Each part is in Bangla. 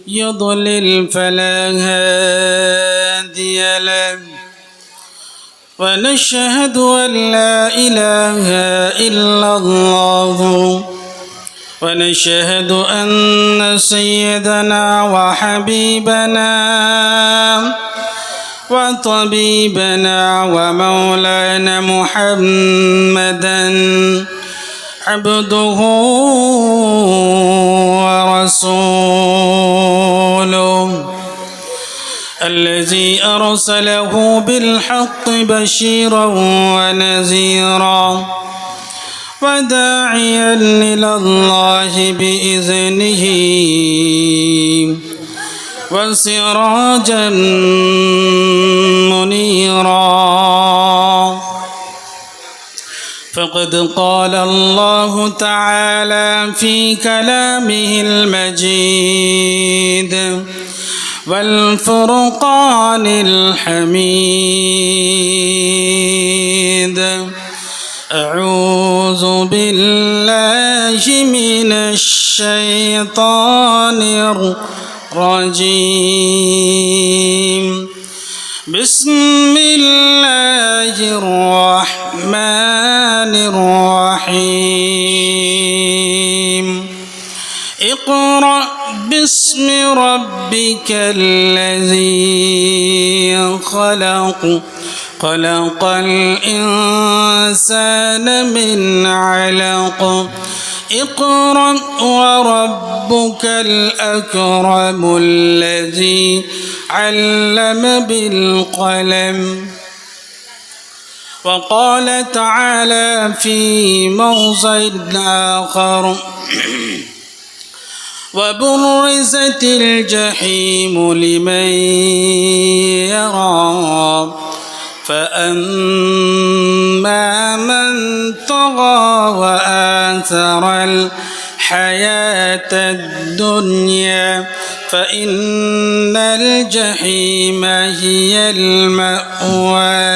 يضلل فلا هادي له ونشهد أن لا إله إلا الله ونشهد أن سيدنا وحبيبنا وطبيبنا ومولانا محمدا عبده ورسوله الذي أرسله بالحق بشيرا ونذيرا وداعيا إلى الله بإذنه وسراجا منيرا فقد قال الله تعالى في كلامه المجيد والفرقان الحميد أعوذ بالله من الشيطان الرجيم بسم الله الرحمن الرحيم اقرأ باسم ربك الذي خلق خلق الإنسان من علق اقرأ وربك الأكرم الذي علم بالقلم وقال تعالى في موضع آخر وبرزت الجحيم لمن يرى فأما من طغى وآثر الحياة الدنيا فإن الجحيم هي المأوى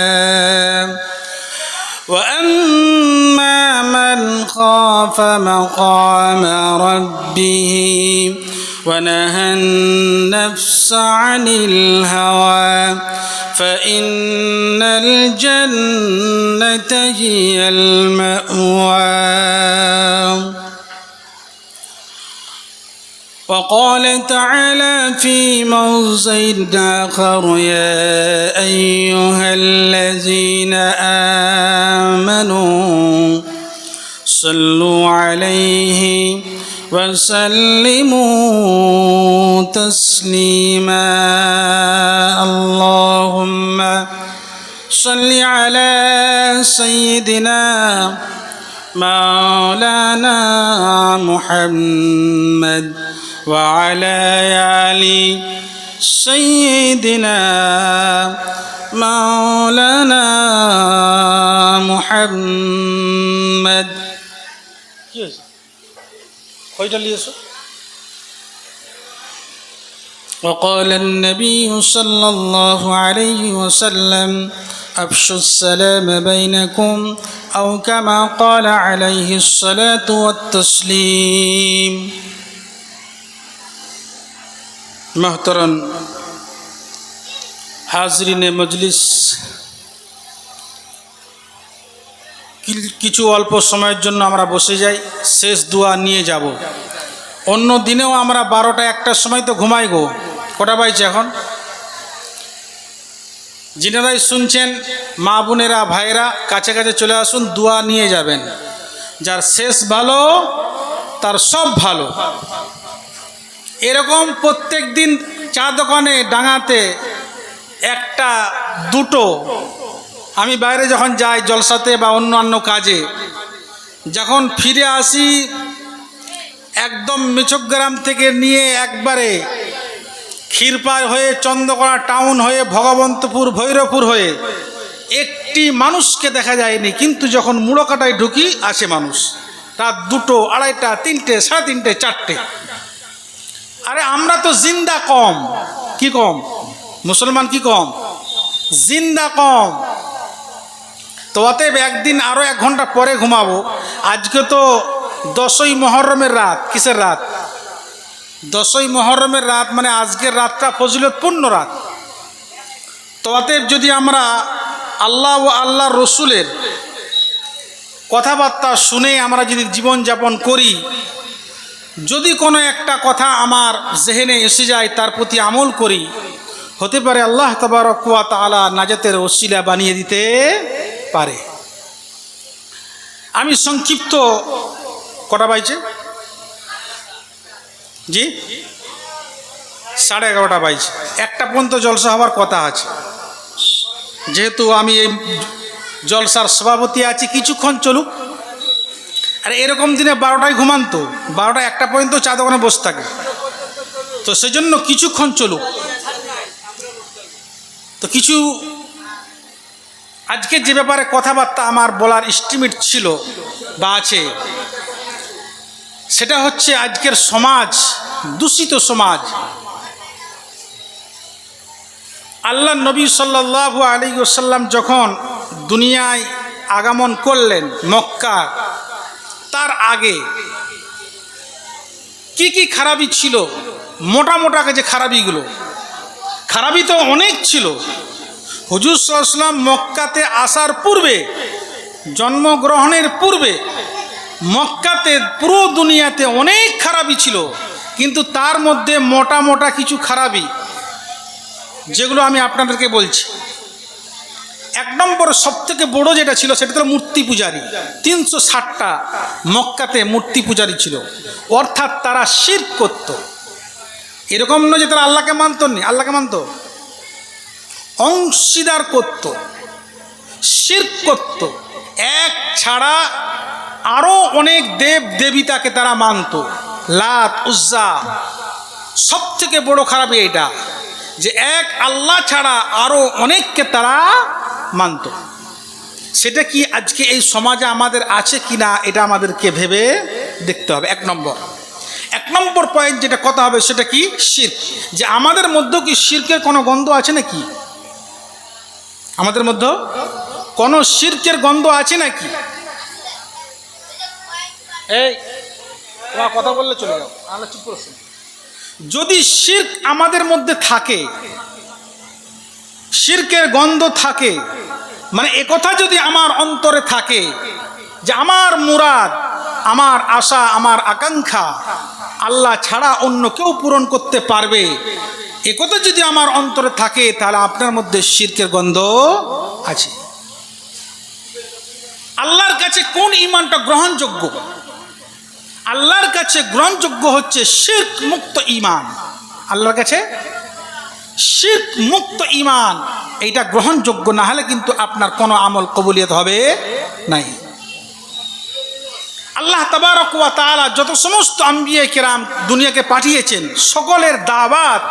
وأما من خاف مقام ربه ونهى النفس عن الهوى فإن الجنة هي المأوى وقال تعالى في موضع آخر يا أيها الذين آمنوا صلوا عليه وسلموا تسليما اللهم صل على سيدنا مولانا محمد وعلى آل سيدنا مولانا محمد وقال النبي صلى الله عليه وسلم أفشوا السلام بينكم أو كما قال عليه الصلاة والتسليم محترم হাজরিন মজলিস কিছু অল্প সময়ের জন্য আমরা বসে যাই শেষ দোয়া নিয়ে যাব অন্য দিনেও আমরা 12টা 1টার সময় তো ঘুমাই গো কটা বাজছে এখন যিনারাই শুনছেন মা বোনেরা ভাইরা কাছে কাছে চলে আসুন দোয়া নিয়ে যাবেন যার শেষ ভালো তার সব ভালো এরকম প্রত্যেক দিন চা দোকানে ডাঙাতে একটা দুটো আমি বাইরে যখন যাই জলসাতে বা অন্যান্য কাজে যখন ফিরে আসি একদম মিচকগ্রাম থেকে নিয়ে একবারে ক্ষীরপাই হয়ে চন্দ্রকোনা টাউন হয়ে ভগবন্তপুর ভৈরবপুর হয়ে একটি মানুষকে দেখা যায়নি কিন্তু যখন মুড়োকাটায় ঢুকি আসে মানুষ রাত 2টো 2:30 3টে 3:30 4টে আরে আমরা তো জিন্দা কম কি কম মুসলমান কি কম জিন্দা কম তো অতএব একদিন আরও 1 ঘন্টা পরে ঘুমাবো আজকে তো 10ই মুহররমের রাত কিসের রাত 10ই মুহররমের রাত মানে আজকের রাতটা ফজিলতপূর্ণ রাত। তো অতএব যদি আমরা আল্লাহ ও আল্লাহর রসুলের কথাবার্তা শুনে আমরা যদি জীবনযাপন করি, যদি কোনো একটা কথা আমার জেহেনে এসে যায় তার প্রতি আমল করি, হতে পারে আল্লাহ তাবারক ওয়া তাআলা নাজাতের ওসিলা বানিয়ে দিতে পারে। আমি সংক্ষিপ্ত, কটা বাজছে? জি 11:30 বাজছে। 1টা পর্যন্ত জলসা হওয়ার কথা আছে। যেহেতু আমি এই জলসার সভাপতি আছি, কিছুক্ষণ চলুক। আর এরকম দিনে 12টায় ঘুমান, তো 12টা 1টা পর্যন্ত চা দোকানে বসে থাকে, তো সেজন্য কিছুক্ষণ চলুক। তো কিছু আজকে যে ব্যাপারে কথাবার্তা আমার বলার এস্টিমেট ছিল বা আছে, সেটা হচ্ছে আজকের সমাজ, দূষিত সমাজ। আল্লাহ নবী সাল্লাল্লাহু আলাইহি ওয়াসাল্লাম যখন দুনিয়ায় আগমন করলেন মক্কা, তার আগে কি কি খারাপি ছিল, মোটা মোটা যে খারাপিগুলো, খারাপি তো অনেক ছিল। হুজুর সাল্লাল্লাহু আলাইহি ওয়াসাল্লাম মক্কাতে আসার পূর্বে, জন্মগ্রহণের পূর্বে মক্কাতে পুরো দুনিয়াতে অনেক খারাপি ছিল, কিন্তু তার মধ্যে মোটা মোটা কিছু খারাপি যেগুলো আমি আপনাদেরকে বলছি। 1 নম্বর সবথেকে বড় যেটা ছিল সেটা হলো মূর্তি পূজারী। 360টা মক্কাতে মূর্তি পূজারী ছিল, অর্থাৎ তারা শিরক করত। এরকম নয় যে তারা আল্লাহকে মানত না, আল্লাহকে মানত, অংশীদার করত, শিরক করত। এক ছাড়া আরো অনেক দেব দেবীতাকে তারা মানত, লাত উজ্জা। সব থেকে বড় খারাপ এটা যে এক আল্লাহ ছাড়া আরো অনেককে তারা মানত। সেটা কি আজকে এই সমাজে আমাদের আছে কিনা এটা আমাদেরকে ভেবে দেখতে হবে। 1 নম্বর পয়েন্ট যেটা কথা হবে সেটা কি, শিরক। যে আমাদের মধ্যে কি শিরকের কোনো গন্ধ আছে নাকি? আমাদের মধ্যে কোনো শিরকের গন্ধ আছে নাকি? এই তোমার কথা বললে চলে যাও, আমরা চুপ করছি। যদি শিরক আমাদের মধ্যে থাকে, শিরকের গন্ধ থাকে, মানে একথা যদি আমার অন্তরে থাকে যে আমার মুরাদ, আমার আশা, আমার আকাঙ্ক্ষা আল্লাহ ছাড়া অন্য কেউ পূরণ করতে পারবে, একথা যদি আমার অন্তরে থাকে, তাহলে আপনার মধ্যে শিরকের গন্ধ আছে। আল্লাহর কাছে কোন ঈমানটা গ্রহণযোগ্য? আল্লাহর কাছে গ্রহণযোগ্য হচ্ছে শিরক মুক্ত ঈমান। আল্লাহর কাছে শিরক মুক্ত ঈমান এইটা গ্রহণযোগ্য, না হলে কিন্তু আপনার কোনো আমল কবুলিয়ত হবে নাই। আল্লাহ তাবারক ওয়া তাআলা যত সমস্ত আম্বিয়া কিরাম দুনিয়াকে পাঠিয়েছেন, সকলের দাওয়াত,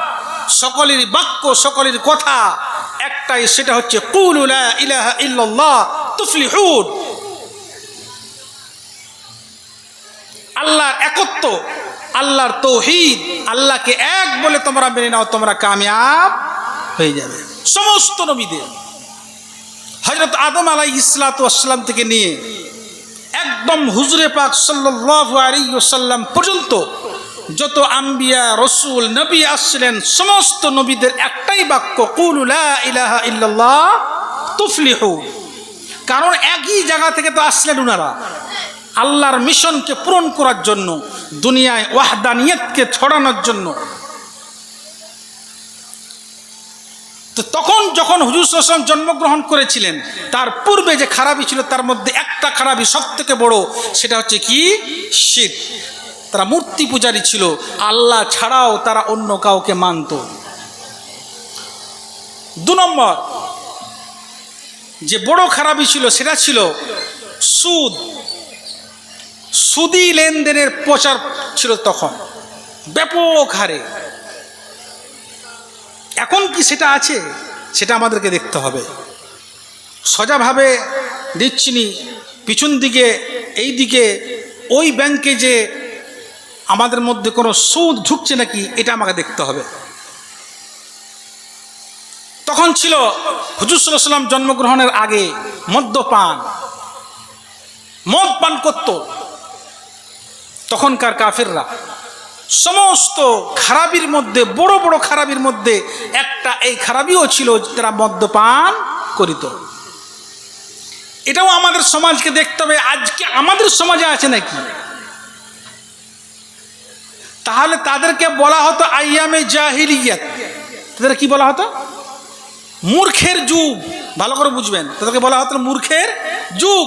সকলের বাক্য, সকলের কথা একটাই, সেটা হচ্ছে কুলু লা ইলাহা ইল্লাল্লাহ তুফলিহুন। আল্লাহর একত্ব, আল্লাহর তৌহিদ, আল্লাহকে এক বলে তোমরা মেনে নাও, তোমরা কামিয়াব হয়ে যাবে। সমস্ত নবীদের, হযরত আদম আলাইহিস সালাতু ওয়াস সালাম থেকে নিয়ে একদম হুজুরে পাক সাল্লাল্লাহু আলাইহি ওয়াসাল্লাম পর্যন্ত যত আম্বিয়া রসুল নবী আসছিলেন, সমস্ত নবীদের একটাই বাক্য, কুলু লা ইলাহা ইল্লাল্লাহ তুফলিহুন। কারণ একই জায়গা থেকে তো আসলেন উনারা, আল্লাহর মিশনকে পূরণ করার জন্য, দুনিয়ায় ওয়াহদানিয়তকে ছড়ানোর জন্য। তো তখন যখন হুজুর সাল্লাল্লাহু আলাইহি ওয়াসাল্লাম জন্মগ্রহণ করেছিলেন, তার পূর্বে যে খারাপি ছিল তার মধ্যে একটা খারাপি সব থেকে বড়, সেটা হচ্ছে কি, শিরক। তারা মূর্তি পূজারী ছিল, আল্লাহ ছাড়াও তারা অন্য কাউকে মানত। 2 নম্বর যে বড় খারাপি ছিল সেটা ছিল সুদ। সুদি লেনদেনের প্রচার ছিল তখন ব্যাপক হারে। এখন কি সেটা আছে? সেটা আমাদেরকে দেখতে হবে। সোজাভাবে দিচ্ছিনি, পিছন দিকে, এই দিকে, ওই ব্যাংকে যে আমাদের মধ্যে কোনো সুদ ঢুকছে নাকি, এটা আমাকে দেখতে হবে। তখন ছিল হুজুর সাল্লাল্লাহু আলাইহি ওয়াসাল্লাম জন্মগ্রহণের আগে মদ্যপান, মদ পান করত তখনকার কাফেররা। সমস্ত খারাপির মধ্যে বড় বড় খারাপির মধ্যে একটা এই খারাপিও ছিল, তারা মদ্যপান করিত। এটাও আমাদের সমাজকে দেখতে হবে, আজকে আমাদের সমাজে আছে নাকি? তাহলে তাদেরকে বলা হতো আইয়ামে জাহিলিয়াত, তাদের কি বলা হতো? মূর্খের যুগ। ভালো করে বুঝবেন, তাদেরকে বলা হতো মূর্খের যুগ।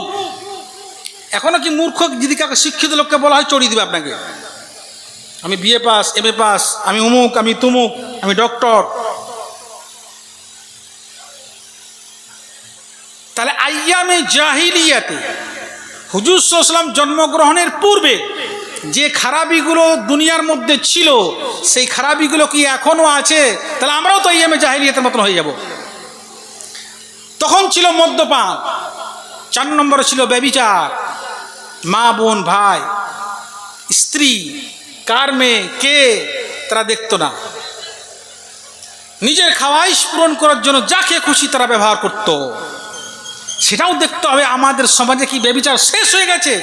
এখনো কি মূর্খ যদি কাউকে শিক্ষিত লোককে বলা হয় চড়িয়ে দিবে আপনাকে, আমি বিএ পাস, এমএ পাস, আমি অমুক, আমি তুমুক, আমি ডক্টর। তাহলে আইয়ামে জাহিলিয়াতে হুজুর সাল্লাল্লাহু আলাইহি ওয়াসাল্লাম জন্মগ্রহণের পূর্বে যে খারাপিগুলো দুনিয়ার মধ্যে ছিল, সেই খারাপিগুলো কি এখনো আছে? তাহলে আমরাও তো আইয়ামে জাহিলিয়াতের মতন হয়ে যাব। তখন ছিল মদ্যপান, 4 নম্বরে ছিল ব্যভিচার, মা বোন ভাই স্ত্রী কার মেয়ে কে তারা দেখতো না। নিজের খাওয়াইশ পূরণ করার জন্য যাকে খুশি তারা ব্যবহার করত। সেটাও দেখতে হবে আমাদের সমাজে কি ব্যভিচার শেষ হয়ে গেছে?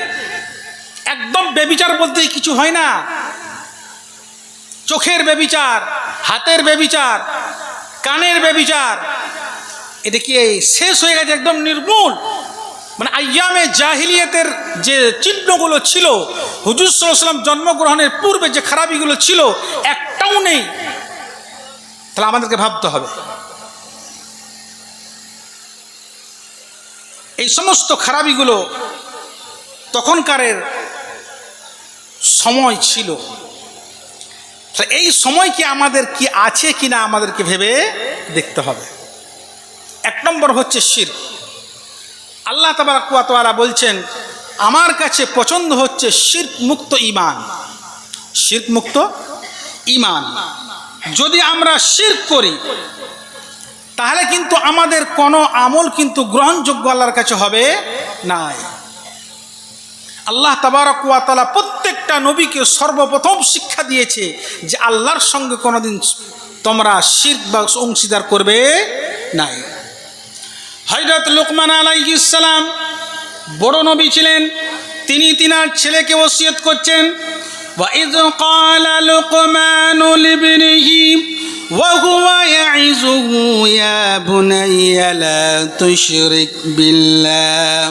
একদম ব্যভিচার বলতে কিছু হয় না। চোখের ব্যভিচার, হাতের ব্যভিচার, কানের ব্যভিচার, এটা কি শেষ হয়ে গেছে? একদম নির্মূল। মানে আইয়ামে জাহিলিয়াতের যে চিহ্নগুলো ছিল, হুজুর সাল্লাল্লাহু আলাইহি ওয়াসাল্লাম জন্মগ্রহণের পূর্বে যে খারাপিগুলো ছিল একটাও নেই। তাহলে আমাদেরকে ভাবতে হবে এই সমস্ত খারাপিগুলো তখনকারের সময় ছিল। এই সময় কি আমাদের কি আছে কিনা আমাদেরকে ভেবে দেখতে হবে। 1 নম্বর হচ্ছে শিরক। আল্লাহ তাবারক ওয়া তাআলা বলছেন, আমার কাছে পছন্দ হচ্ছে শিরক মুক্ত ঈমান। শিরক মুক্ত ঈমান। যদি আমরা শিরক করি তাহলে কিন্তু আমাদের কোনো আমল কিন্তু গ্রহণযোগ্য আল্লাহর কাছে হবে না। আল্লাহ তাবারক ওয়া তাআলা প্রত্যেকটা নবীকে সর্বপ্রথম শিক্ষা দিয়েছে যে আল্লাহর সঙ্গে কোনোদিন তোমরা শিরক বা অংশীদার করবে না। হযরত লুকমান আলাইহিস সালাম বড় নবী ছিলেন, তিনি তিনার ছেলেকে ওসিয়ত করছেন, ওয়া ইয ক্বালা লুকমানু লিবনিহি ওয়া হুয়া ইয়াইযুহু ইয়া বুনাইয়া লা তুশরিক বিল্লাহ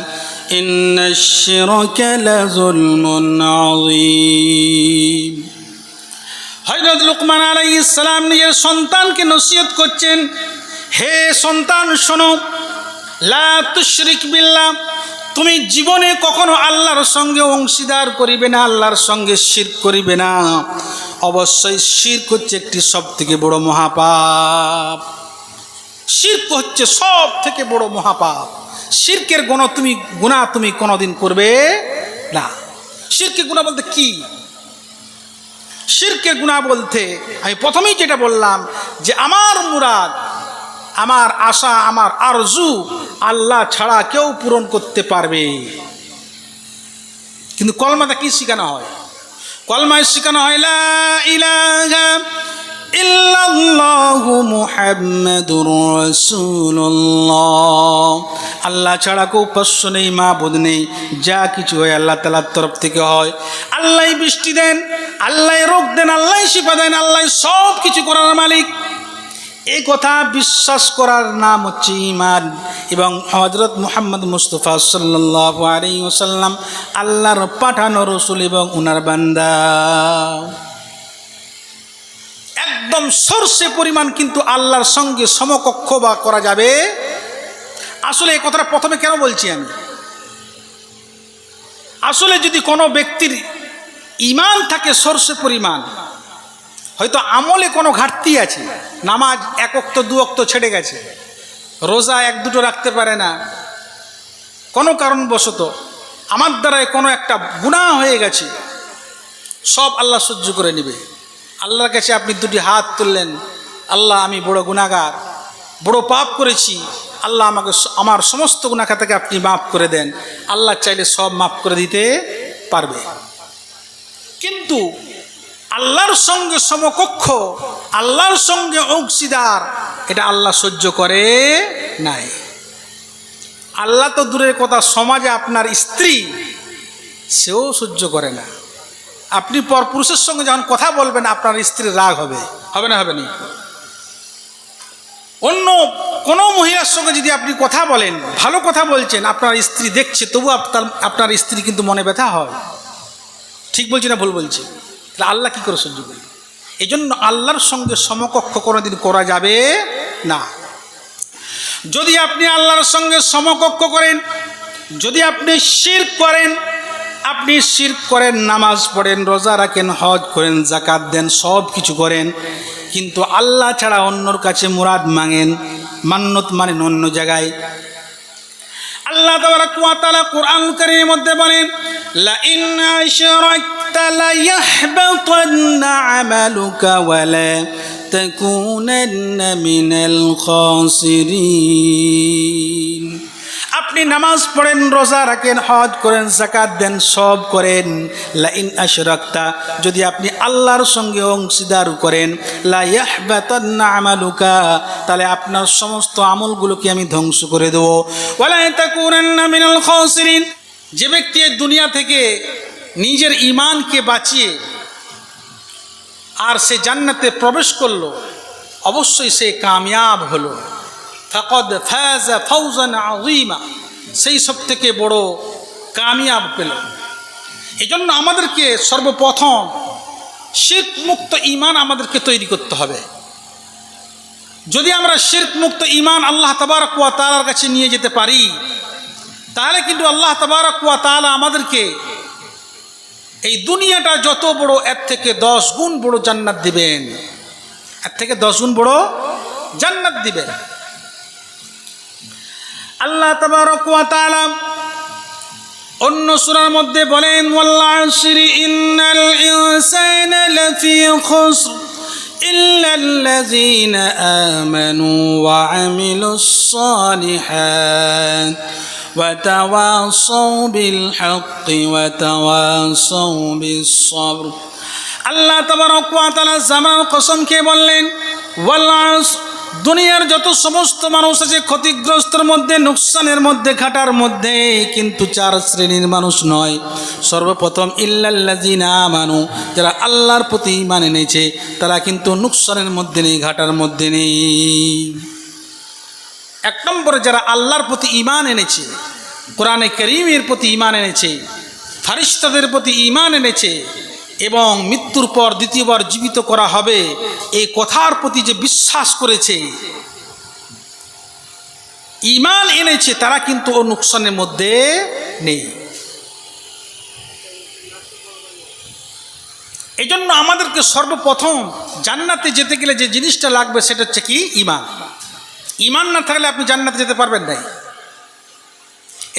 ইন্নাশ শিরকা লাযুলমুন আযীম। হযরত লুকমান আলাইহিস সালাম নিজের সন্তানকে নসিহত করছেন, হে সন্তান শোনো, লা তুশরিক বিল্লাহ, তুমি জীবনে কখনো আল্লাহর সঙ্গে অংশীদার করিবে না, আল্লাহর সঙ্গে শিরক করিবে না। অবশ্যই শিরক হচ্ছে একটি সবথেকে বড় মহাপাপ। শিরক হচ্ছে সব থেকে বড় মহাপাপ। শিরকের গুনাহ তুমি কোনোদিন করবে না। শিরকের গুনাহ বলতে কি? শিরকের গুনাহ বলতে আমি প্রথমেই যেটা বললাম যে আমার মুরাদ, আমার আশা, আমার আরজু আল্লাহ ছাড়া কেউ পূরণ করতে পারবে। কিন্তু কলমাটা কি শেখানো হয়? কলমায় শেখানো হয় লা ইলাহা ইল্লাল্লাহু মুহাম্মাদুর রাসূলুল্লাহ। আল্লাহ ছাড়া কেউ উপাস্য নেই, মাবুদ নেই, যা কিছু হয় আল্লাহ তাআলার তরফ থেকে হয়। আল্লাহই বৃষ্টি দেন, আল্লাহই রোগ দেন, আল্লাহই শিফা দেন, আল্লাহই সব কিছু করার মালিক। এই কথা বিশ্বাস করার নাম হচ্ছে ঈমান। এবং হযরত মুহাম্মদ মুস্তাফা সাল্লাল্লাহু আলাইহি ওয়াসাল্লাম আল্লাহর পাঠানো রাসূল এবং উনার বান্দা। একদম সরষে পরিমাণ কিন্তু আল্লাহর সঙ্গে সমকক্ষ বা করা যাবে। আসলে এই কথাটা প্রথমে কেন বলছি আমি? আসলে যদি কোনো ব্যক্তির ঈমান থাকে সরষে পরিমাণ, হয়তো আমলে কোনো ঘাটতি আছে, নামাজ 1 ওয়াক্ত 2 ওয়াক্ত ছেড়ে গেছে, রোজা 1-2টো রাখতে পারে না, কোনো কারণবশত আমার দ্বারায় কোনো একটা গুনাহ হয়ে গেছে, সব আল্লাহ সহ্য করে নেবে। আল্লাহর কাছে আপনি 2টি হাত তুললেন, আল্লাহ আমি বড় গুনাহগার, বড় পাপ করেছি, আল্লাহ আমাকে আমার সমস্ত গুনাহ থেকে আপনি মাফ করে দেন। আল্লাহ চাইলে সব মাফ করে দিতে পারবে। কিন্তু আল্লাহর সঙ্গে সমকক্ষ, আল্লাহর সঙ্গে অংশীদার, এটা আল্লাহ সহ্য করে নাই। আল্লাহ তো দূরের কথা, সমাজে আপনার স্ত্রী সেও সহ্য করে না। আপনি পরপুরুষের সঙ্গে যখন কথা বলবেন আপনার স্ত্রীর রাগ হবে, হবে না? হবে না? অন্য কোনো মহিলার সঙ্গে যদি আপনি কথা বলেন, ভালো কথা বলছেন, আপনার স্ত্রী দেখছে, তবু আপনার স্ত্রী কিন্তু মনে ব্যথা হয়। ঠিক বলছি না ভুল বলছি? তাহলে আল্লাহ কী করে সহ্য করবে? এই জন্য আল্লাহর সঙ্গে সমকক্ষ কোনোদিন করা যাবে না। যদি আপনি আল্লাহর সঙ্গে সমকক্ষ করেন, যদি আপনি শিরক করেন, আপনি শিরক করেন, নামাজ পড়েন, রোজা রাখেন, হজ করেন, যাকাত দেন, সব কিছু করেন, কিন্তু আল্লাহ ছাড়া অন্যর কাছে মুরাদ মাঙেন, মান্নত মানেন অন্য জায়গায়। আল্লাহ তাবারাক ওয়া তাআলা কুরআন কারীমের মধ্যে বলেন, লা ইন আশরাকতা লা ইয়াহবাতান্না আমালুকা ওয়া লা তাকুনান্না মিনাল খাসিরিন। আপনি নামাজ পড়েন, রোজা রাখেন, হজ করেন, যাকাত দেন, সব করেন, লা ইন আশরাকতা, যদি আপনি আল্লাহর সঙ্গে অংশীদার করেন, লা ইয়াহবাতান্না আমালুকা, তাহলে আপনার সমস্ত আমলগুলোকে আমি ধ্বংস করে দেব। ওয়া লা তাকুনান্না মিনাল খাসিরিন। যে ব্যক্তি দুনিয়া থেকে নিজের ঈমানকে বাঁচিয়ে আর সে জান্নাতে প্রবেশ করলো, অবশ্যই সে কামিয়াব হলো। ফাকাদ ফাযা ফাওজান আযীমা, সেই সব থেকে বড় কামিয়াব পেল। এই জন্য আমাদেরকে সর্বপ্রথম শিরক মুক্ত ঈমান আমাদেরকে তৈরি করতে হবে। যদি আমরা শিরক মুক্ত ঈমান আল্লাহ তাবারক ওয়া তাআলার কাছে নিয়ে যেতে পারি, তাহলে কিন্তু আল্লাহ তাবারক ওয়া তাআলা আমাদেরকে এই দুনিয়াটা যত বড়, এর থেকে 10 গুণ বড় জান্নাত দিবেন, এর থেকে 10 গুণ বড় জান্নাত দিবেন। আল্লাহ তাবারক ওয়া তাআলা অন্য সূরার মধ্যে বলেন, ওয়াল আশরি ইন্নাল ইনসানা লাফি খুসর ইল্লাল্লাযীনা আমানু ওয়া আমিলুস সালিহাত ওয়া তাওয়াসাউ বিল হাক্কি ওয়া তাওয়াসাউ বিস সাবর। আল্লাহ তাবারক ওয়া তাআলা জামার কসম খেয়ে বললেন, ওয়াল আসর, দুনিয়ার যত সমস্ত মানুষ আছে ক্ষতিগ্রস্তের মধ্যে, নুকসানের মধ্যে, ঘাটার মধ্যে, কিন্তু 4 শ্রেণীর মানুষ নয়। সর্বপ্রথম ইল্লাল্লাযীনা আমানু, যারা আল্লাহর প্রতি ঈমান এনেছে, তারা কিন্তু নুকসানের মধ্যে নেই, ঘাটার মধ্যে নেই। 1 নম্বরে যারা আল্লাহর প্রতি ঈমান এনেছে, কোরআনে কারীমের প্রতি ঈমান এনেছে, ফেরেশতাদের প্রতি ঈমান এনেছে, এবং মৃত্যুর পর দ্বিতীয়বার জীবিত করা হবে এই কথার প্রতি যে বিশ্বাস করেছে, ঈমান এনেছে, তারা কিন্তু ও নুকসানের মধ্যে নেই। এই জন্য আমাদেরকে সর্বপ্রথম জান্নাতে যেতে গেলে যে জিনিসটা লাগবে সেটা হচ্ছে কি? ঈমান। ঈমান না থাকলে আপনি জান্নাতে যেতে পারবেন না।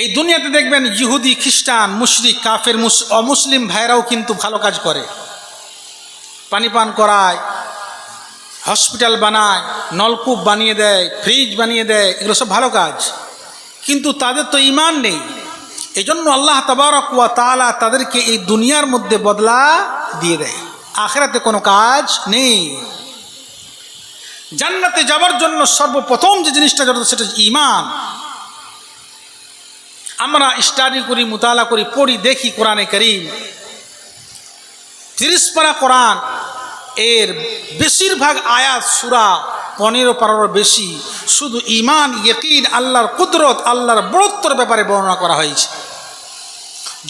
এই দুনিয়াতে দেখবেন ইহুদি, খ্রিস্টান, মুশরিক, কাফের, অমুসলিম ভাইরাও কিন্তু ভালো কাজ করে, পানি পান করায়, হসপিটাল বানায়, নলকূপ বানিয়ে দেয়, ফ্রিজ বানিয়ে দেয়, এগুলো সব ভালো কাজ, কিন্তু তাদের তো ঈমান নেই। এই জন্য আল্লাহ তাবারক ওয়া তাআলা তাদেরকে এই দুনিয়ার মধ্যে বদলা দিয়ে দেয়, আখিরাতে কোনো কাজ নেই। জান্নাতে যাওয়ার জন্য সর্বপ্রথম যে জিনিসটা জরুরি সেটা ঈমান। আমরা স্টাডি করি, মুতালা করি, পড়ি, দেখি কোরআনে কারীম 30 পারা কোরআন, এর বেশিরভাগ আয়াত সূরা 15-15 বেশি শুধু ঈমান, ইয়াকিন, আল্লাহর কুদরত, আল্লাহর বড়ত্বর ব্যাপারে বর্ণনা করা হয়েছে।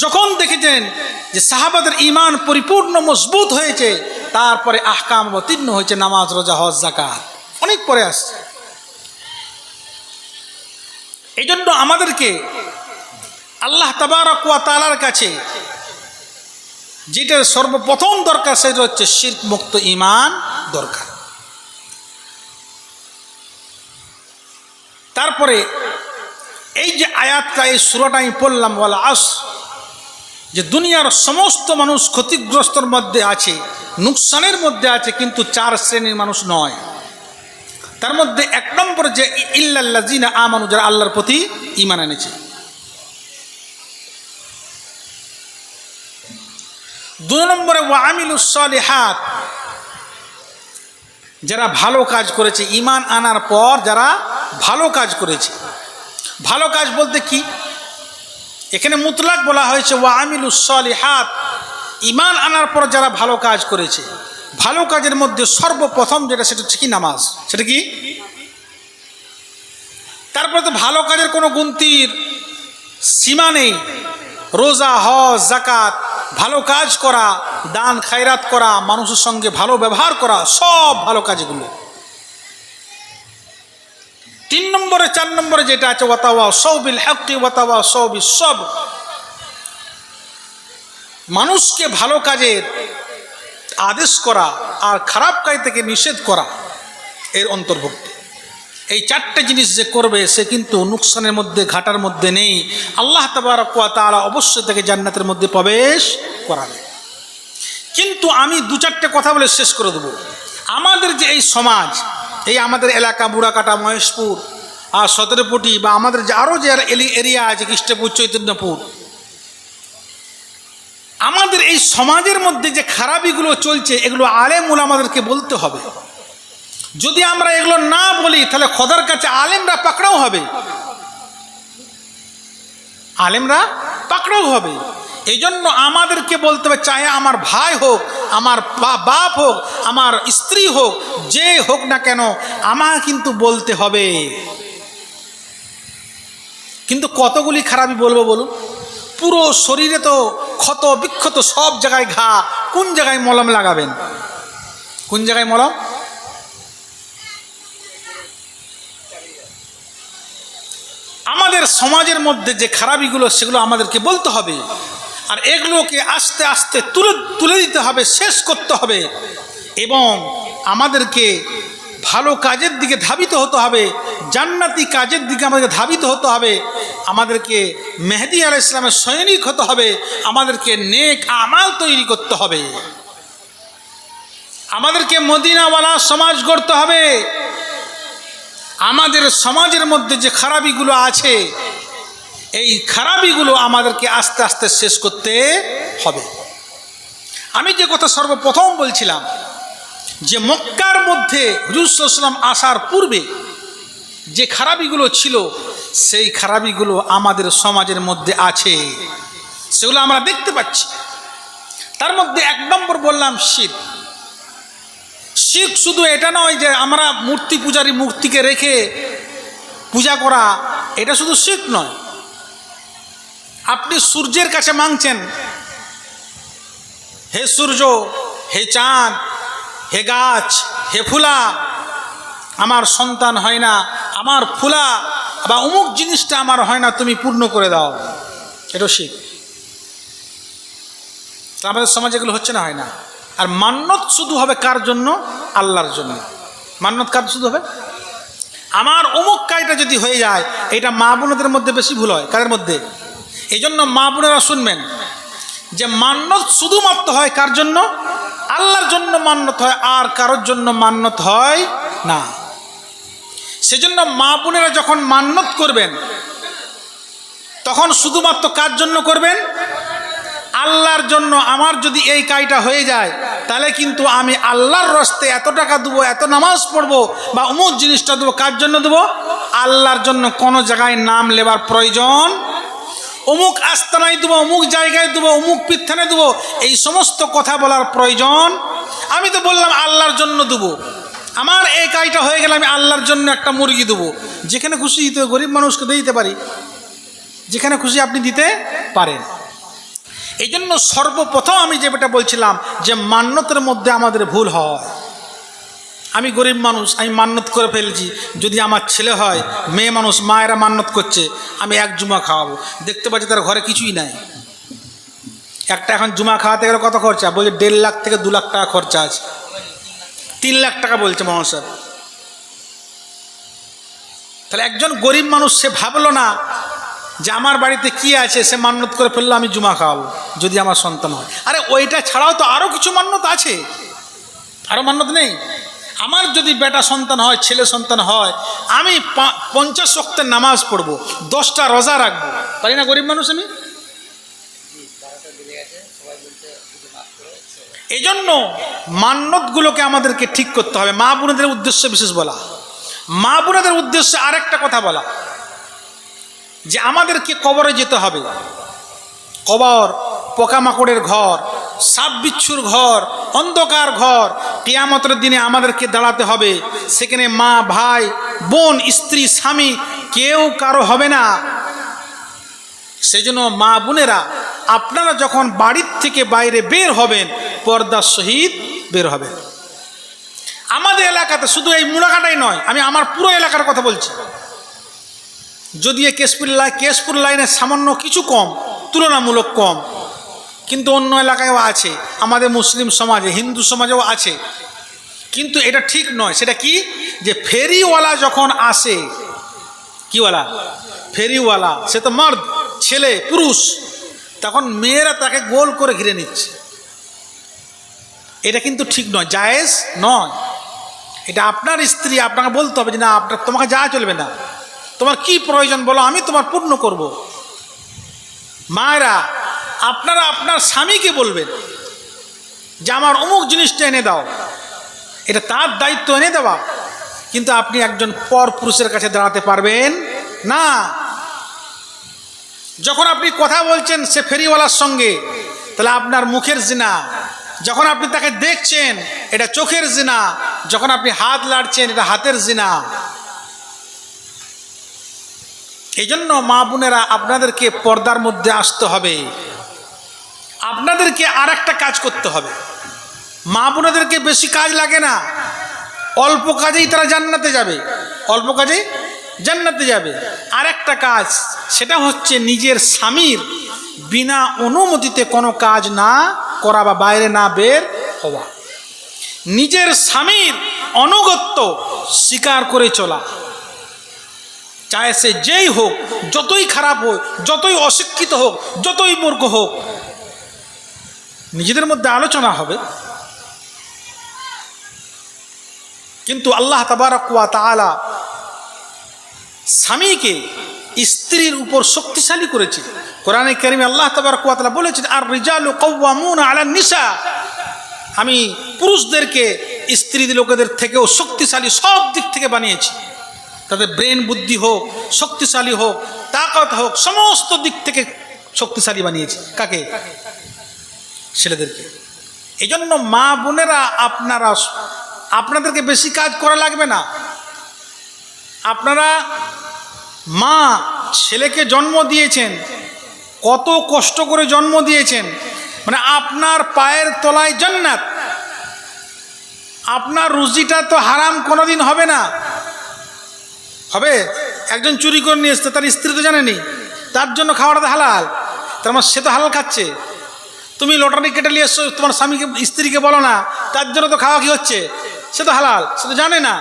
যখন দেখেছেন যে সাহাবাদের ঈমান পরিপূর্ণ মজবুত হয়েছে, তারপরে আহকাম অবতীর্ণ হয়েছে, নামাজ, রোজা, হজ, যাকাত অনেক পরে আসছে। এই জন্য আমাদেরকে আল্লাহ তাবারক ওয়া তাআলার কাছে যেটা সর্বপ্রথম দরকার সেটা হচ্ছে শিরক মুক্ত ঈমান দরকার। তারপরে এই যে আয়াতটা, এই সূরাটা আমি পড়লাম, ওয়াল আসর, যে দুনিয়ার সমস্ত মানুষ ক্ষতিগ্রস্তর মধ্যে আছে, নুকসানের মধ্যে আছে, কিন্তু 4 শ্রেণীর মানুষ নয়। তার মধ্যে 1 নম্বর যে ইল্লাল্লাযীনা আমানু, যারা আল্লাহর প্রতি ঈমান এনেছে। 2 নম্বরে ওয়া আমিলুস সালিহাত, যারা ভালো কাজ করেছে, ঈমান আনার পর যারা ভালো কাজ করেছে। ভালো কাজ বলতে কি? এখানে মুতলাক বলা হয়েছে ওয়া আমিলুস সালিহাত, ঈমান আনার পর যারা ভালো কাজ করেছে, ভালো কাজের মধ্যে সর্বপ্রথম যেটা সেটা হচ্ছে কি নামাজ। সেটা কি? তারপরে তো ভালো কাজের কোনো গুনতির সীমা নেই। রোজা, হজ, যাকাত, ভালো কাজ করা, দান খায়রাত করা, মানুষের সঙ্গে ভালো ব্যবহার করা, সব ভালো কাজগুলো। 3 নম্বরে 4 নম্বরে যেটা আছে ওয়াতাওয়াসাউ বিল হাক্কি ওয়াতাওয়াসাউ বিস সবর, মানুষকে ভালো কাজের আদেশ করা আর খারাপ কাজ থেকে নিষেধ করা এর অন্তর্ভুক্ত। এই 4টে জিনিস যে করবে সে কিন্তু নুকসানের মধ্যে, ঘাটার মধ্যে নেই। আল্লাহ তাবারক ওয়া তাআলা অবশ্যই তাকে জান্নাতের মধ্যে প্রবেশ করাবে। কিন্তু আমি 2-4টে কথা বলে শেষ করে দেবো। আমাদের যে এই সমাজ, এই আমাদের এলাকা বুড়াকাটা, মহেশপুর আর সতেরোপটি বা আমাদের যে আরও যে এরিয়া আছে কৃষ্ণপুর, চৈতন্যপুর, আমাদের এই সমাজের মধ্যে যে খারাপিগুলো চলছে এগুলো আলেম ওলামাদেরকে বলতে হবে। যদি আমরা এগুলো না বলি তাহলে খোদার কাছে আলেমরা পাকড়াও হবে, আলেমরা পাকড়াও হবে। এই জন্য আমাদেরকে বলতে হবে, চাহে আমার ভাই হোক, আমার বাপ হোক, আমার স্ত্রী হোক, যে হোক না কেন আমাকে কিন্তু বলতে হবে। কিন্তু কতগুলি খারাপই বলবো বলুন? পুরো শরীরে তো ক্ষত বিক্ষত, সব জায়গায় ঘা, কোন জায়গায় মলম লাগাবেন? কোন জায়গায় মলম? আমাদের সমাজের মধ্যে যে খারাপিগুলো সেগুলো আমাদেরকে বলতে হবে, আর এগুলোকে আস্তে আস্তে তুলে দিতে হবে, শেষ করতে হবে, এবং আমাদেরকে ভালো কাজের দিকে ধাবিত হতে হবে, জান্নাতি কাজের দিকে আমাদেরকে ধাবিত হতে হবে, আমাদেরকে মেহেদী আলাইহিস সালামের সৈনিক হতে হবে, আমাদেরকে নেক আমাল তৈরি করতে হবে, আমাদেরকে মদিনাওয়ালা সমাজ গড়তে হবে। আমাদের সমাজের মধ্যে যে খারাপিগুলো আছে এই খারাপিগুলো আমাদেরকে আস্তে আস্তে শেষ করতে হবে। আমি যে কথা সর্বপ্রথম বলছিলাম যে মক্কার মধ্যে হুজুর সাল্লাল্লাহু আলাইহি ওয়াসাল্লাম আসার পূর্বে যে খারাপিগুলো ছিল সেই খারাপিগুলো আমাদের সমাজের মধ্যে আছে, সেগুলো আমরা দেখতে পাচ্ছি। তার মধ্যে 1 নম্বর বললাম শিরক। শিরক শুধু এটা নয় যে আমরা মূর্তি পূজারী, মূর্তিকে রেখে পূজা করা, এটা শুধু শিরক নয়। আপনি সূর্যের কাছে মাংছেন, হে সূর্য, হে চাঁদ, হে গাছ, হে ফুলা, আমার সন্তান হয় না, আমার ফুলা বা অমুক জিনিসটা আমার হয় না, তুমি পূর্ণ করে দাও, এটা শিরক। আমাদের সমাজে এগুলো হচ্ছে না, হয় না। আর মান্নত শুধু হবে কার জন্য? আল্লাহর জন্য। মান্নত কার শুধু হবে? আমার অমুক কাজটা যদি হয়ে যায়, এটা মা বোনদের মধ্যে বেশি ভুল হয়। কাদের মধ্যে? এই জন্য মা বোনেরা শুনবেন যে মান্নত শুধুমাত্র হয় কার জন্য? আল্লাহর জন্য মান্নত হয়, আর কারোর জন্য মান্নত হয় না। সেজন্য মা বোনেরা যখন মান্নত করবেন তখন শুধুমাত্র কার জন্য করবেন? আল্লাহর জন্য। আমার যদি এই কাজটা হয়ে যায় তাহলে কিন্তু আমি আল্লাহর রাস্তে এত টাকা দেবো, এত নামাজ পড়বো বা অমুক জিনিসটা দেবো, কার জন্য দেবো? আল্লাহর জন্য। কোনো জায়গায় নাম লেবার প্রয়োজন, অমুক আস্তানায় দেবো, অমুক জায়গায় দেবো, অমুক পীরথানে দেবো, এই সমস্ত কথা বলার প্রয়োজন। আমি তো বললাম আল্লাহর জন্য দেবো, আমার এই কাজটা হয়ে গেলে আমি আল্লাহর জন্য একটা মুরগি দেবো। যেখানে খুশি দিতে, গরিব মানুষকে দিতে পারি, যেখানে খুশি আপনি দিতে পারেন। এই জন্য সর্বপ্রথম আমি যেটা বলছিলাম যে মান্যতের মধ্যে আমাদের ভুল হয়। আমি গরিব মানুষ, আমি মান্যত করে ফেলেছি, যদি আমার ছেলে হয়, মেয়ে মানুষ, মায়েরা মান্যত করছে, আমি 1 জুমা খাওয়াবো, দেখতে পাচ্ছি তার ঘরে কিছুই নাই। একটা এখন জুমা খাওয়াতে গেলে কত খরচা? বলছে 1.5 লাখ থেকে 2 লাখ টাকা খরচা আছে, 3 লাখ টাকা বলছে মানুষ। তাহলে একজন গরিব মানুষ সে ভাবলো না যে আমার বাড়িতে কি আছে, সে মান্যত করে ফেললো আমি জুমা খাওয়াবো যদি আমার সন্তান হয়। আরে ওইটা ছাড়াও তো আরও কিছু মান্যত আছে, আরও মান্যত নেই? আমার যদি বেটা সন্তান হয়, ছেলে সন্তান হয়, আমি 50 ওয়াক্তের নামাজ পড়বো, 10টা রোজা রাখবো, পারি না গরিব মানুষ আমি? এই জন্য মান্যতগুলোকে আমাদেরকে ঠিক করতে হবে। মা বোনেদের উদ্দেশ্যে বিশেষ বলা, মা বোনেদের উদ্দেশ্যে আরেকটা কথা বলা যে আমাদেরকে কবরে যেতে হবে। কবর পোকামাকড়ের ঘর, সাপ বিচ্ছুর ঘর, অন্ধকার ঘর। কিয়ামতের দিনে আমাদেরকে দাঁড়াতে হবে, সেখানে মা, ভাই, বোন, স্ত্রী, স্বামী কেউ কারো হবে না। সেজন্য মা বোনেরা, আপনারা যখন বাড়ির থেকে বাইরে বের হবেন, পর্দার সহিত বের হবেন। আমাদের এলাকাতে শুধু এই মুড়াকাটাই নয়, আমি আমার পুরো এলাকার কথা বলছি। যদিও কেশপুর লাইনে সামান্য কিছু কম, তুলনামূলক কম, কিন্তু অন্য এলাকায়ও আছে, আমাদের মুসলিম সমাজে, হিন্দু সমাজেও আছে। কিন্তু এটা ঠিক নয়। সেটা কি? যে ফেরিওয়ালা যখন আসে, কিওয়ালা? ফেরিওয়ালা, সে তো মর্দ, ছেলে, পুরুষ, তখন মেয়েরা তাকে গোল করে ঘিরে নিচ্ছে। এটা কিন্তু ঠিক নয়, জায়েজ নয়। এটা আপনার স্ত্রী, আপনাকে বলতে হবে যে না, তোমাকে যাওয়া চলবে না, তোমার কি প্রয়োজন বলো, আমি তোমার পূর্ণ করব। মায়েরা, আপনারা আপনার স্বামীকে বলবেন যে আমার অমুক জিনিসটা এনে দাও, এটা তার দায়িত্ব এনে দেওয়া। কিন্তু আপনি একজন পর পুরুষের কাছে দাঁড়াতে পারবেন না। যখন আপনি কথা বলছেন সে ফেরিওয়ালার সঙ্গে, তাহলে আপনার মুখের জিনা। যখন আপনি তাকে দেখছেন, এটা চোখের জিনা। যখন আপনি হাত লাড়ছেন, এটা হাতের জিনা। এই জন্য মা বোনেরা, আপনাদেরকে পর্দার মধ্যে আসতে হবে। আপনাদেরকে আর একটা কাজ করতে হবে। মা বোনেদেরকে বেশি কাজ লাগে না, অল্প কাজেই তারা জান্নাতে যাবে, অল্প কাজেই জান্নাতে যাবে। আর একটা কাজ, সেটা হচ্ছে নিজের স্বামীর বিনা অনুমতিতে কোনো কাজ না করা বা বাইরে না বের হওয়া। নিজের স্বামীর অনুগত্য স্বীকার করে চলা, চাहे সে যেই হোক, যতই খারাপ হোক, যতই অশিক্ষিত হোক, যতই মূর্খ হোক। নিজেদের মধ্যে আলোচনা হবে, কিন্তু আল্লাহ তাবারক ওয়া তাআলা স্বামীকে স্ত্রীর উপর শক্তিশালী করেছে। কোরআনে কারিমে আল্লাহ তাবারক ওয়া তাআলা বলেছেন, আর রিজালু কাওয়ামুনা আলান নিসা, আমি পুরুষদেরকে স্ত্রী লোকেদের থেকেও শক্তিশালী সব দিক থেকে বানিয়েছি। তাদের ব্রেন বুদ্ধি হোক, শক্তিশালী হোক, তাকত হোক, সমস্ত দিক থেকে শক্তিশালী বানিয়েছি। কাকে? ছেলেদেরকে। এই জন্য মা বোনেরা, আপনাদেরকে বেশি কাজ করা লাগবে না। আপনারা মা ছেলেকে জন্ম দিয়েছেন, কত কষ্ট করে জন্ম দিয়েছেন, মানে আপনার পায়ের তলায় জান্নাত। আপনার রুজিটা তো হারাম কোনোদিন হবে না। হবে? একজন চুরি করে নিয়ে এসছে, তার স্ত্রী তো জানেনি, তার জন্য খাওয়াটা হালাল, তার মানে সে তো হালাল খাচ্ছে। তুমি লটারি কেটে নিয়ে এসছো, তোমার স্বামীকে, স্ত্রীকে বলো না, তার জন্য তো খাওয়া কি হচ্ছে, সে তো হালাল, সে তো জানে না।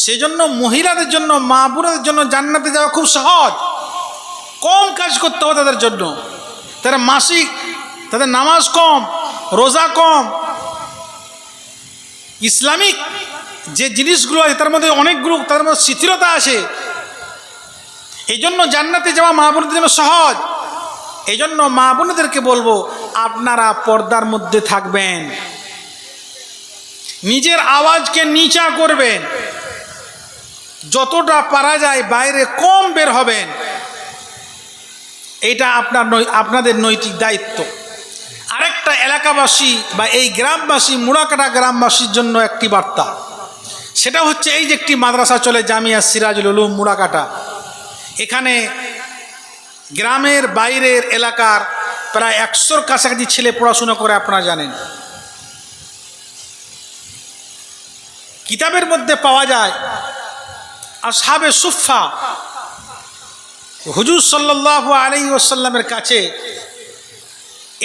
সেই জন্য মহিলাদের জন্য, মা বোনদের জন্য জান্নাতে যাওয়া খুব সহজ। কম কাজ করতে হবে তাদের জন্য। তারা মাসিক, তাদের নামাজ কম, রোজা কম, ইসলামিক যে জিনিসগুলো আছে তার মধ্যে অনেকগুলো, তার মধ্যে শিথিলতা আছে। এই জন্য জান্নাতে যাওয়া মা বোনদের জন্য সহজ। এই জন্য মা বোনদেরকে বলবো, আপনারা পর্দার মধ্যে থাকবেন, নিজের আওয়াজকে নিচা করবেন, যতটা পারা যায় বাইরে কম বের হবেন। এটা আপনাদের নৈতিক দায়িত্ব। আরেকটা এলাকাবাসী বা এই গ্রামবাসী, মুড়াকাটা গ্রামবাসীর জন্য একটি বার্তা, সেটা হচ্ছে এই যে একটি মাদ্রাসা চলে, জামিয়া সিরাজুল উলুম মুড়াকাটা। এখানে গ্রামের বাইরের এলাকার প্রায় 100-র কাছাকাছি ছেলে পড়াশোনা করে, আপনারা জানেন। কিতাবের মধ্যে পাওয়া যায় আসহাবে সুফফা, হুজুর সাল্লাল্লাহু আলাইহি ওয়াসাল্লামের কাছে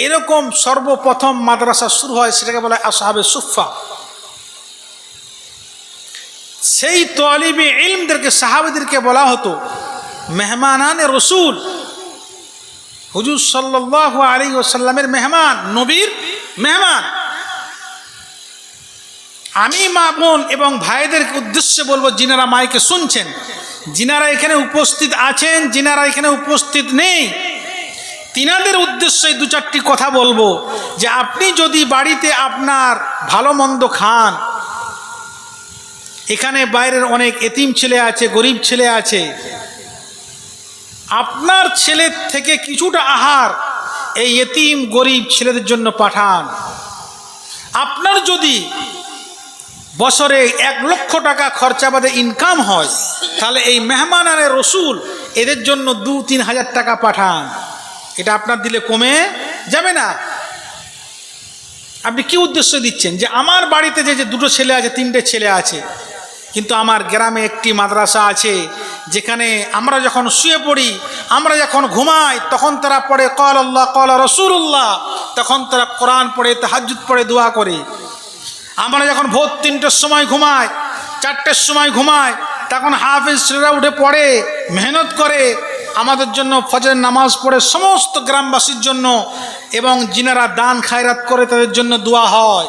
এরকম সর্বপ্রথম মাদ্রাসা শুরু হয়, সেটাকে বলা হয় আসহাবে সুফফা। সেই তালিবে ইলমদেরকে, সাহাবীদেরকে বলা হতো মেহমানানে রসুল। হুজুর সাল্লাল্লাহু আলাইহি ওয়াসাল্লামের মেহমান, নবীর মেহমান। আমি মা বোন এবং ভাইদেরকে উদ্দেশ্যে বলবো, যিনারা মাইকে শুনছেন, যিনারা এখানে উপস্থিত আছেন, যিনারা এখানে উপস্থিত নেই, তিনাদের উদ্দেশ্যে 2-4টি কথা বলবো। যে আপনি যদি বাড়িতে আপনার ভালো মন্দ খান, এখানে বাইরের অনেক এতিম ছেলে আছে, গরিব ছেলে আছে, আপনার ছেলের থেকে কিছুটা আহার এই ইতিম গরিব ছেলেদের জন্য পাঠান। আপনার যদি বছরে 1 লক্ষ টাকা খরচা বাদে ইনকাম হয়, তাহলে এই মেহমান আনে রসুল এদের জন্য 2-3 হাজার টাকা পাঠান। এটা আপনার দিলে কমে যাবে না? আপনি কি উদ্দেশ্য দিচ্ছেন? যে আমার বাড়িতে যে 2টো ছেলে আছে, 3টে ছেলে আছে, কিন্তু আমার গ্রামে একটি মাদ্রাসা আছে, যেখানে আমরা যখন শুয়ে পড়ি, আমরা যখন ঘুমাই, তখন তারা পড়ে ক্বাল আল্লাহ ক্বাল রাসূলুল্লাহ, তখন তারা কোরআন পড়ে, তাহাজ্জুদ পড়ে, দোয়া করে। আমরা যখন ভোর 3টের সময় ঘুমাই, 4টের সময় ঘুমাই, তখন হাফেজ ছেলেরা উঠে পড়ে, মেহনত করে আমাদের জন্য, ফজরের নামাজ পড়ে সমস্ত গ্রামবাসীর জন্য, এবং যিনারা দান খায়রাত করে তাদের জন্য দোয়া হয়।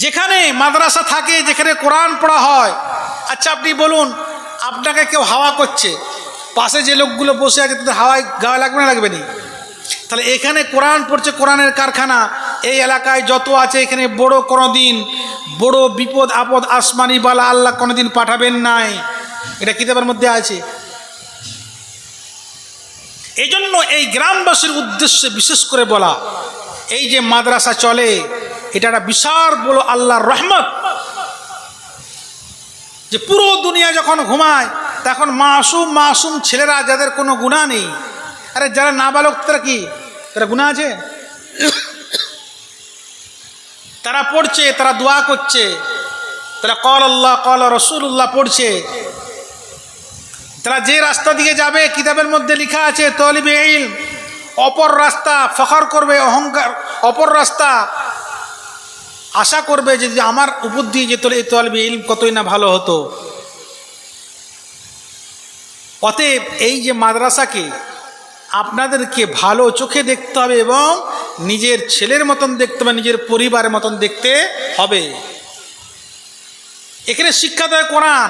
যেখানে মাদ্রাসা থাকে, যেখানে কোরআন পড়া হয়, আচ্ছা আপনি বলুন, আপনাকে কেউ হাওয়া করছে, পাশে যে লোকগুলো বসে আছে তাদের হাওয়ায় গায়ে লাগবে না লাগবে না? তাহলে এখানে কোরআন পড়ছে, কোরআনের কারখানা, এই এলাকায় যত আছে, এখানে বড় বিপদ আপদ আসমানি বালা আল্লাহ কোনোদিন পাঠাবেন নাই, এটা কিতাবের মধ্যে আছে। এই জন্য এই গ্রামবাসীর উদ্দেশ্যে বিশেষ করে বলা, এই যে মাদ্রাসা চলে, এটা একটা বিশাল বড় আল্লাহর রহমত, যে পুরো দুনিয়া যখন ঘুমায় তখন মাসুম ছেলেরা, যাদের কোনো গুনাহ নেই, আরে যারা নাবালক তারা কি, তারা গুনাহ আছে? তারা পড়ছে, তারা দোয়া করছে, তারা ক্বাল আল্লাহ ক্বাল রাসূলুল্লাহ পড়ছে। তারা যে রাস্তা দিকে যাবে, কিতাবের মধ্যে লেখা আছে তালিবে ইলম, অপর রাস্তা ফখর করবে, অহংকার, অপর রাস্তা আশা করবে যে আমার উপর দিয়ে যেত এই তালিবে ইলম কতই না ভালো হতো। অতএব এই যে মাদ্রাসাকে আপনাদেরকে ভালো চোখে দেখতে হবে, এবং নিজের ছেলের মতন দেখতে হবে, নিজের পরিবারের মতন দেখতে হবে। এখানে শিক্ষা দেয় কোরআন,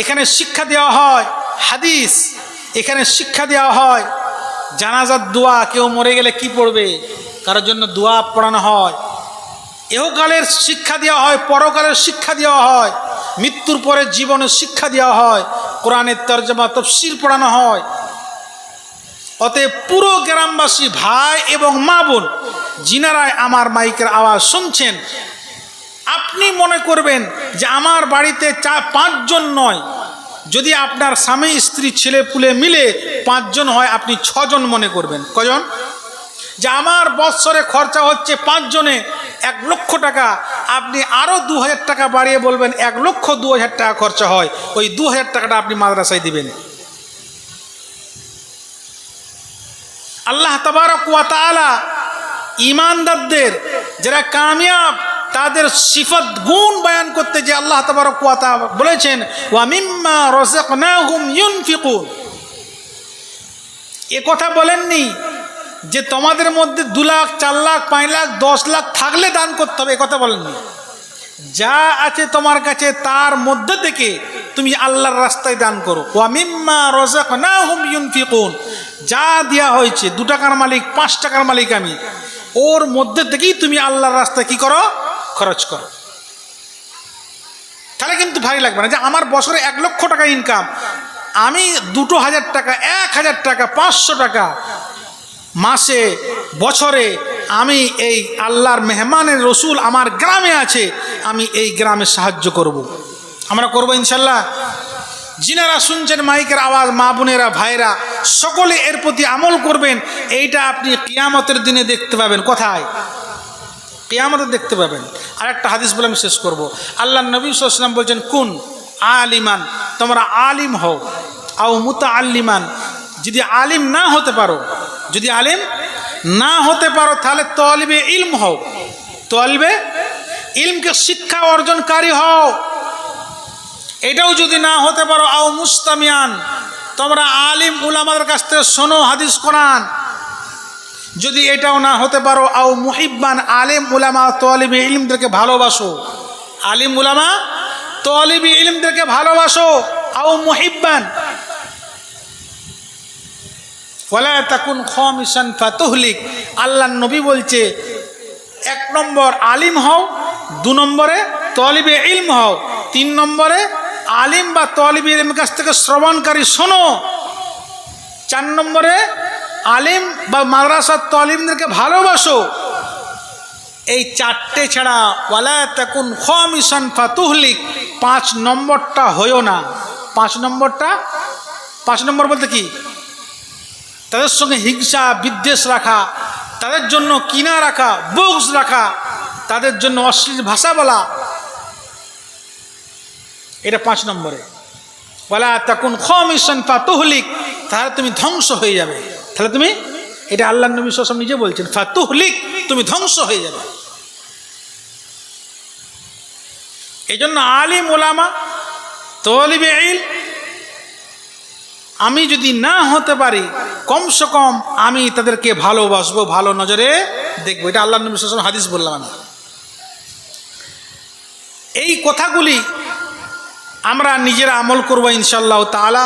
এখানে শিক্ষা দেওয়া হয় হাদিস, এখানে শিক্ষা দেওয়া হয় জানাজার দোয়া, কেউ মরে গেলে কি পড়বে, কারোর জন্য দোয়া পড়ানো হয়। ইহকালের শিক্ষা দেওয়া হয়, পরকালের শিক্ষা দেওয়া হয়, মৃত্যুর পরে জীবনের শিক্ষা দেওয়া হয়, কোরআনের তরজমা তাফসীর পড়ানো হয়। অতএব পুরো গ্রামবাসী ভাই এবং মা বোন যিনারাই আমার মাইকের আওয়াজ শুনছেন, আপনি মনে করবেন যে আমার বাড়িতে 4-5 জন নয়, যদি আপনার স্বামী স্ত্রী ছেলে পুলে মিলে 5 জন হয়, আপনি 6 জন মনে করবেন। কজন? যে আমার বৎসরে খরচা হচ্ছে 5 জনে 1 লক্ষ টাকা, আপনি আরও 2000 টাকা বাড়িয়ে বলবেন 1,02,000 টাকা খরচা হয়, ওই 2000 টাকাটা আপনি মাদ্রাসায় দিবেন। আল্লাহ তাবারক ওয়া তাআলা ঈমানদারদের, যারা কামিয়াব, তাদের সিফত গুণ বয়ান করতে যে আল্লাহ তাবারক ওয়া তাআলা বলেছেন ওয়া মিম্মা রাযাকনাহুম ইউনফিকুন, এ কথা বলেননি যে তোমাদের মধ্যে 2 লাখ 4 লাখ 5 লাখ 10 লাখ থাকলে দান করতে হবে, এ কথা বলেননি। যা আছে তোমার কাছে তার মধ্যে থেকে তুমি আল্লাহর রাস্তায় দান করো। ওয়া মিম্মা রাযাকনাহুম ইউনফিকুন, যা দেওয়া হয়েছে, 2 টাকার মালিক 5 টাকার মালিক আমি, ওর মধ্যে থেকেই তুমি আল্লাহর রাস্তায় কি করো, খরচ করো। তাহলে কিন্তু ভারী লাগবে না যে আমার বছরে 1 লক্ষ টাকা ইনকাম, আমি 2,000 টাকা 1,000 টাকা 500 টাকা মাসে বছরে আমি এই আল্লাহর মেহমানের রসুল আমার গ্রামে আছে, আমি এই গ্রামে সাহায্য করব। আমরা করব ইনশাল্লাহ। যিনারা শুনছেন মাইকের আওয়াজ, মা বোনেরা ভাইরা, সকলে এর প্রতি আমল করবেন। এইটা আপনি কিয়ামতের দিনে দেখতে পাবেন। কোথায়? কিয়ামতে দেখতে পাবেন। আর একটা হাদিস বলে আমি শেষ করব। আল্লাহ নবী সাল্লাল্লাহু আলাইহি ওয়াসাল্লাম বলছেন, কুন আলিমান, তোমরা আলিম হও, আও মুতাআল্লিমান, যদি আলিম না হতে পারো, যদি আলিম না হতে পারো তাহলে তালিবে ইলম হও, তালিবে ইলমকে শিক্ষা অর্জনকারী হও। এটাও যদি না হতে পারো, আও মুস্তামিয়ান, তোমরা আলিম উলামাদের কাছ থেকে শোনো হাদিস কোরআন। যদি এটাও না হতে পারো, আও মুহিব্বান, আলিম উলামা তালিবে ইলমদেরকে ভালোবাসো, আলিম উলামা তালিবে ইলমদেরকে ভালোবাসো, আও মুহিব্বান ওয়ালা তাকুন খামিসান ফাতুহলিক। আল্লাহ নবী বলছে, 1 নম্বর আলিম হও, 2 নম্বরে তালিবে ইলম হও, 3 নম্বরে আলিম বা তালিবে ইলমের কাছ থেকে শ্রবণকারী শোনো, 4 নম্বরে আলিম বা মাদ্রাসার তালিমদেরকে ভালোবাসো। এই চারটে ছাড়া ওয়ালা তাকুন খামিসান ফাতুহলিক, 5 নম্বরটা হয়ও না। 5 নম্বর বলতে কি? তাদের সঙ্গে হিংসা বিদ্বেষ রাখা, তাদের জন্য কিনা রাখা, বুগস রাখা, তাদের জন্য অশ্লীল ভাষা বলা, এটা 5 নম্বরে। ওয়ালা তাকুন খামিসান ফাতুহলিক, তাহলে তুমি ধ্বংস হয়ে যাবে। তাহলে তুমি, এটা আল্লাহর নবী সাল্লাল্লাহু আলাইহি ওয়াসাল্লাম নিজে বলছেন, ফাতুহলিক, তুমি ধ্বংস হয়ে যাবে। এই জন্য আলিম ওলামা তালিবে ইলম আমি যদি না হতে পারি, কমসে কম আমি তাদেরকে ভালোবাসবো, ভালো নজরে দেখবো। এটা আল্লাহর নবী সাল্লাল্লাহু আলাইহি ওয়াসাল্লাম হাদিস বললাম আমি। এই কথাগুলি আমরা নিজেরা আমল করবো ইনশাআল্লাহ তাআলা।